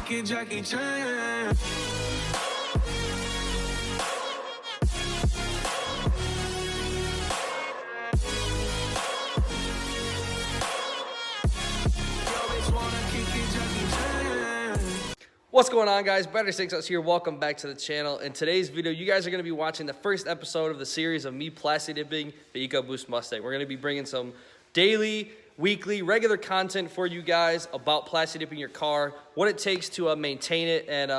kick it, Jackie Chan. What's going on, guys? Better Six Us here. Welcome back to the channel. In today's video, you guys are going to be watching the first episode of the series of me plastic dipping the EcoBoost Mustang. We're going to be bringing some daily, weekly, regular content for you guys about plastic dipping your car, what it takes to maintain it, and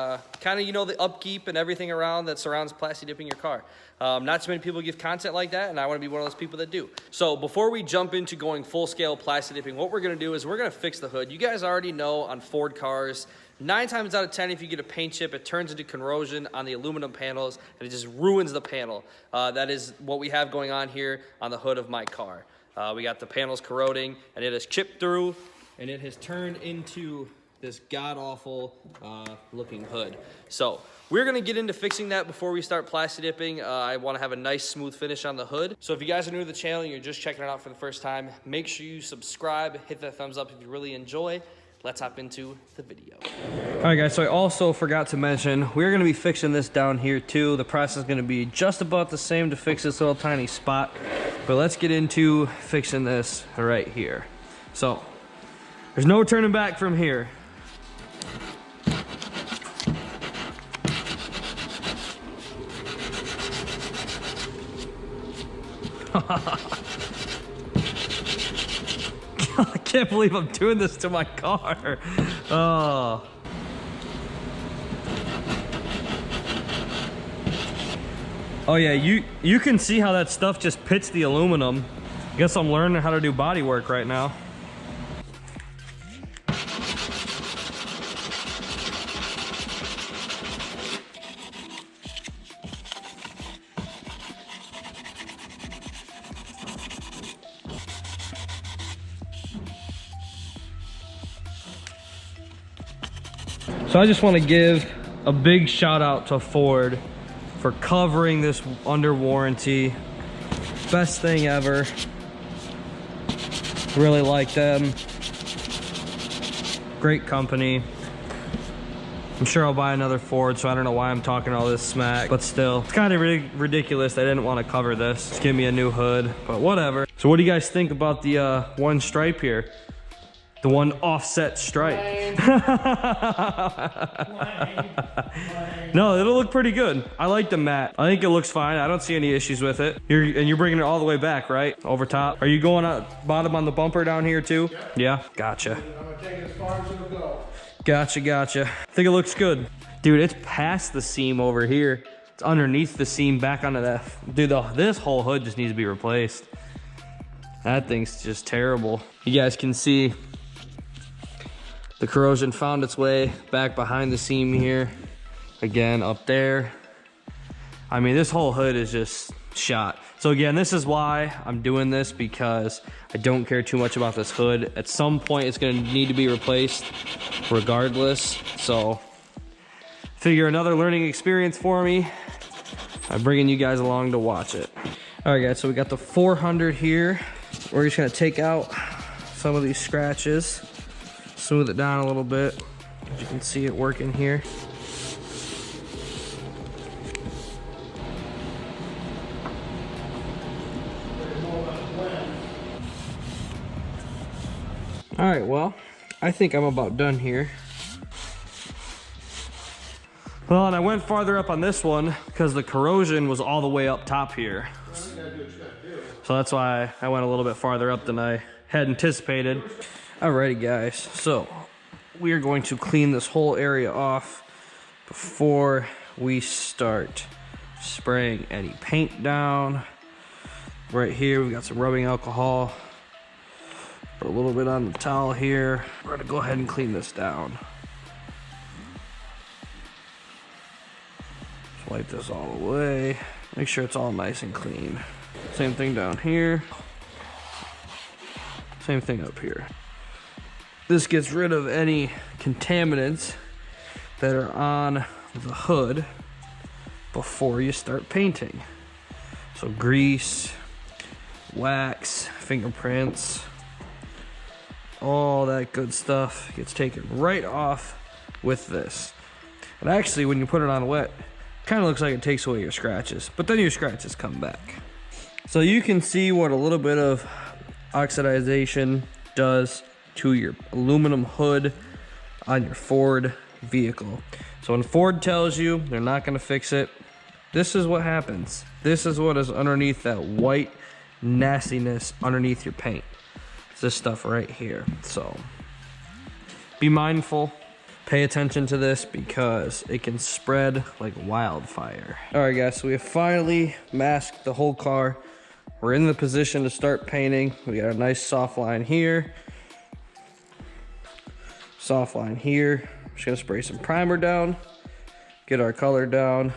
kind of, you know, the upkeep and everything around that surrounds plastic dipping your car. Not too many people give content like that, and I want to be one of those people that do. So before we jump into going full-scale plastic dipping, what we're going to do is we're going to fix the hood. You guys already know on Ford cars, 9 times out of 10, if you get a paint chip, it turns into corrosion on the aluminum panels, and it just ruins the panel. That is what we have going on here on the hood of my car. We got the panels corroding, and it has chipped through, and it has turned into this god-awful looking hood. So we're gonna get into fixing that before we start plastic dipping. I wanna have a nice smooth finish on the hood. So if you guys are new to the channel and you're just checking it out for the first time, make sure you subscribe, hit that thumbs up if you really enjoy. Let's hop into the video. All right, guys, so I also forgot to mention, we're gonna be fixing this down here too. The process is gonna be just about the same to fix this little tiny spot, but let's get into fixing this right here. So, there's no turning back from here. I can't believe I'm doing this to my car. Oh. Oh yeah, you can see how that stuff just pits the aluminum. Guess I'm learning how to do body work right now. So I just want to give a big shout out to Ford for covering this under warranty. Best thing ever. Really like them. Great company. I'm sure I'll buy another Ford, so I don't know why I'm talking all this smack, but still, it's kind of ridiculous they didn't want to cover this. Just give me a new hood, but whatever. So what do you guys think about the one stripe here? The one offset stripe. No, it'll look pretty good. I like the matte. I think it looks fine. I don't see any issues with it. You're bringing it all the way back, right? Over top. Are you going out bottom on the bumper down here too? Yeah, gotcha. I'm gonna take it as far as it'll go. Gotcha. I think it looks good. Dude, it's past the seam over here. It's underneath the seam back onto that. Dude, this whole hood just needs to be replaced. That thing's just terrible. You guys can see the corrosion found its way back behind the seam here. Again, up there. I mean, this whole hood is just shot. So again, this is why I'm doing this, because I don't care too much about this hood. At some point, it's gonna need to be replaced regardless. So figure another learning experience for me. I'm bringing you guys along to watch it. All right, guys, so we got the 400 here. We're just gonna take out some of these scratches. Smooth it down a little bit. As you can see it working here. All right, well, I think I'm about done here. Well, and I went farther up on this one because the corrosion was all the way up top here. So that's why I went a little bit farther up than I had anticipated. Alrighty, guys, so we are going to clean this whole area off before we start spraying any paint down. Right here, we've got some rubbing alcohol. Put a little bit on the towel here. We're gonna go ahead and clean this down. Just wipe this all away. Make sure it's all nice and clean. Same thing down here. Same thing up here. This gets rid of any contaminants that are on the hood before you start painting. So grease, wax, fingerprints, all that good stuff gets taken right off with this. And actually, when you put it on wet, kind of looks like it takes away your scratches, but then your scratches come back. So you can see what a little bit of oxidization does to your aluminum hood on your Ford vehicle. So when Ford tells you they're not going to fix it, this is what happens. This is what is underneath that white nastiness underneath your paint. It's this stuff right here. So be mindful. Pay attention to this because it can spread like wildfire. All right, guys, so we have finally masked the whole car. We're in the position to start painting. We got a nice soft line here. Soft line here. I'm just gonna spray some primer down, get our color down,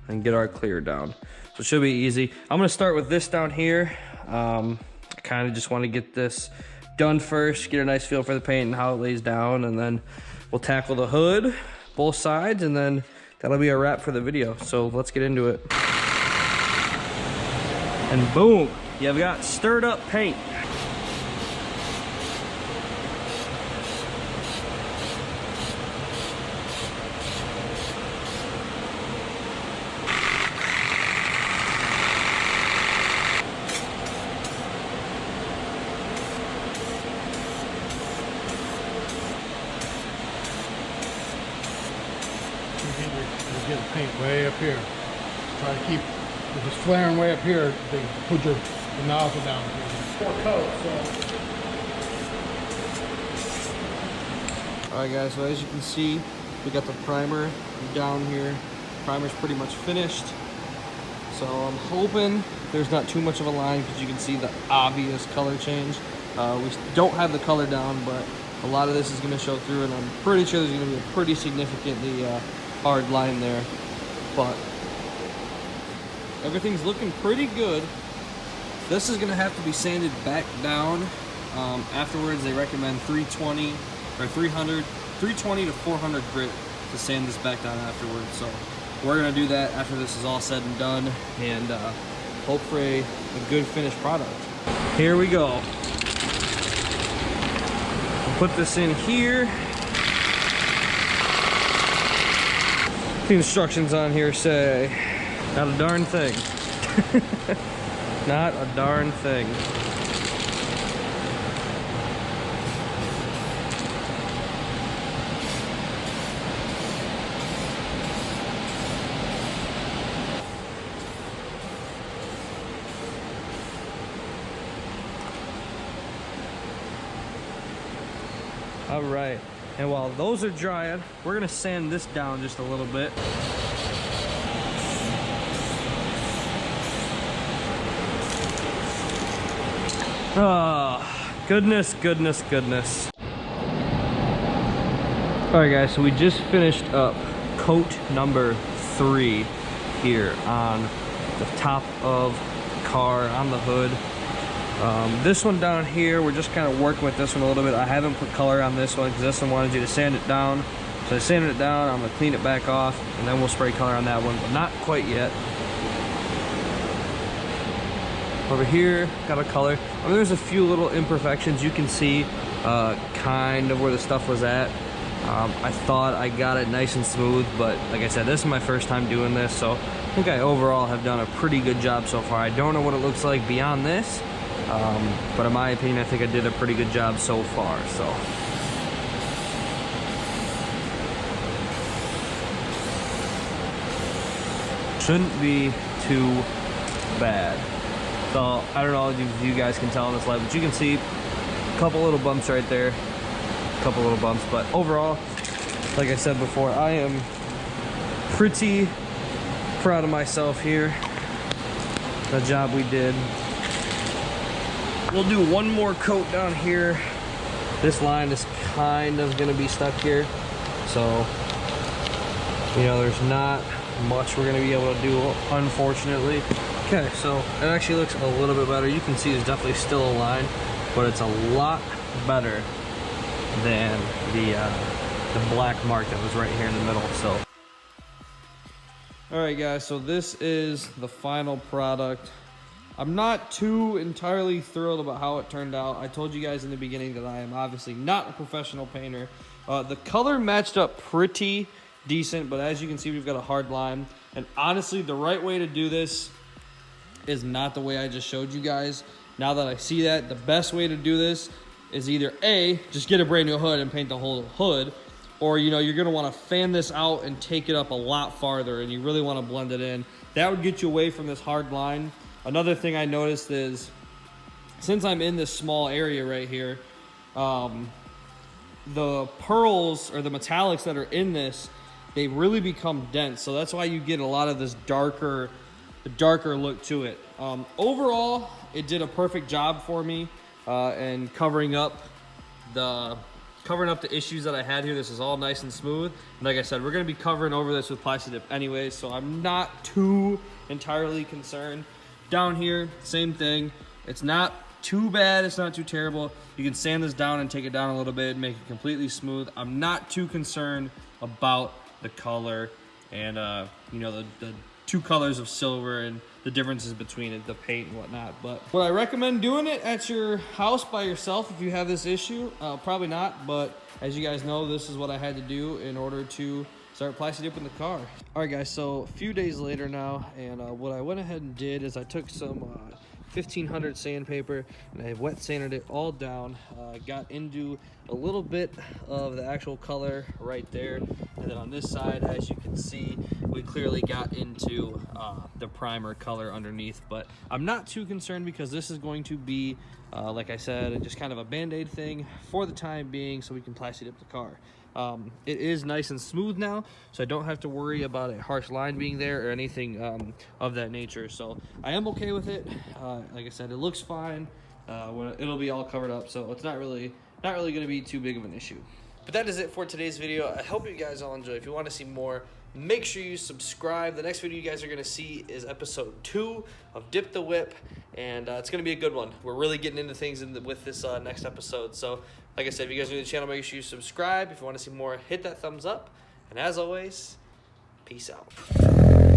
and get our clear down. So it should be easy. I'm gonna start with this down here. I kind of just want to get this done first, get a nice feel for the paint and how it lays down, and then we'll tackle the hood, both sides, and then that'll be a wrap for the video. So let's get into it. And boom, you've got stirred up paint. You get the paint way up here. Try to keep, if it's flaring way up here, they put your nozzle down. 4 coats, so. All right, guys, so as you can see, we got the primer down here. Primer's pretty much finished. So I'm hoping there's not too much of a line because you can see the obvious color change. We don't have the color down, but a lot of this is gonna show through, and I'm pretty sure there's gonna be a pretty significantly hard line there. But everything's looking pretty good. This is gonna have to be sanded back down. Afterwards, they recommend 320 or 320 to 400 grit to sand this back down afterwards. So we're gonna do that after this is all said and done, and hope for a good finished product. Here we go. We'll put this in here. The instructions on here say, not a darn thing. Not a darn thing. All right, and while those are drying, we're gonna sand this down just a little bit. Oh, goodness, goodness, goodness. All right, guys, so we just finished up coat number 3 here on the top of the car, on the hood. This one down here, we're just kind of working with this one a little bit. I haven't put color on this one because this one wanted you to sand it down. So I sanded it down, I'm gonna clean it back off, and then we'll spray color on that one, but not quite yet. Over here, got a color. I mean, there's a few little imperfections. You can see kind of where the stuff was at. I thought I got it nice and smooth, but like I said, this is my first time doing this, so I think I overall have done a pretty good job so far. I don't know what it looks like beyond this, but in my opinion, I think I did a pretty good job so far. So shouldn't be too bad. So I don't know if you guys can tell in this light, but you can see a couple little bumps right there, a couple little bumps, but overall, like I said before, I am pretty proud of myself here. The job we did. We'll do one more coat down here. This line is kind of gonna be stuck here, so you know, there's not much we're gonna be able to do, unfortunately. Okay, so it actually looks a little bit better. You can see there's definitely still a line, but it's a lot better than the black mark that was right here in the middle. So all right, guys, so this is the final product. I'm not too entirely thrilled about how it turned out. I told you guys in the beginning that I am obviously not a professional painter. The color matched up pretty decent, but as you can see, we've got a hard line. And honestly, the right way to do this is not the way I just showed you guys. Now that I see that, the best way to do this is either A, just get a brand new hood and paint the whole hood, or you know, you're gonna wanna fan this out and take it up a lot farther, and you really wanna blend it in. That would get you away from this hard line. Another thing I noticed is, since I'm in this small area right here, the pearls or the metallics that are in this, they really become dense. So that's why you get a lot of this darker look to it. Overall, it did a perfect job for me in covering up the issues that I had here. This is all nice and smooth. And like I said, we're gonna be covering over this with Plasti Dip anyways, so I'm not too entirely concerned. Down here, same thing. It's not too bad, it's not too terrible. You can sand this down and take it down a little bit and make it completely smooth. I'm not too concerned about the color and you know, the two colors of silver and the differences between it, the paint and whatnot. But would I recommend doing it at your house by yourself if you have this issue? Probably not, but as you guys know, this is what I had to do in order to start Plasti Dip in the car. All right guys, so a few days later now, and what I went ahead and did is I took some 1500 sandpaper and I wet sanded it all down. Got into a little bit of the actual color right there, and then on this side, as you can see, we clearly got into the primer color underneath. But I'm not too concerned because this is going to be like I said, just kind of a band-aid thing for the time being, so we can Plasti Dip the car. It is nice and smooth now, so I don't have to worry about a harsh line being there or anything of that nature. So I am okay with it. Like I said, it looks fine. It'll be all covered up, so it's not really going to be too big of an issue. But that is it for today's video. I hope you guys all enjoy. If you want to see more, make sure you subscribe. The next video you guys are going to see is episode 2 of Dip the Whip, and it's going to be a good one. We're really getting into things with this next episode. So like I said, if you guys are new to the channel, make sure you subscribe. If you want to see more, hit that thumbs up. And as always, peace out.